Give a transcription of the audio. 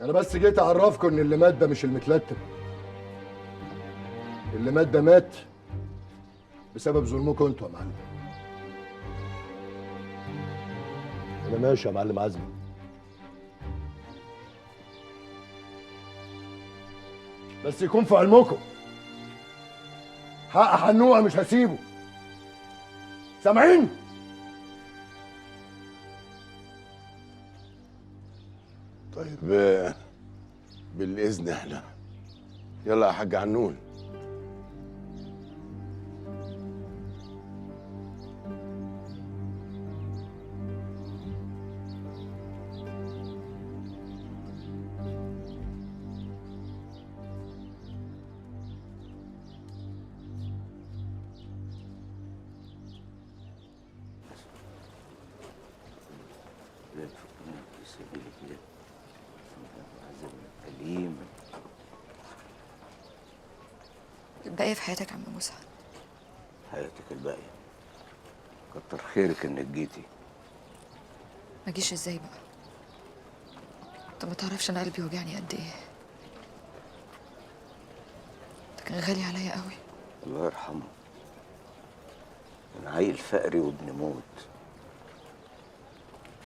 انا بس جيت اعرفكم ان اللي مات ده مش المتلتم. اللي مات ده مات بسبب ظلمكم انتوا يا معلم. انا ماشي يا معلم عزمي. بس يكون في علمكم حق حنوقه مش هسيبه. سامعين؟ طيب بالاذن احنا. يلا يا حاج عنون. الباقية في حياتك يا عم موسى. حياتك الباقية. كتر خيرك انك جيتي. ما جيش ازاي بقى؟ انت ما تعرفش انا قلبي وجعني قد ايه. ده كان غالي عليا قوي. الله يرحمه. كان عيل فقري وابن موت.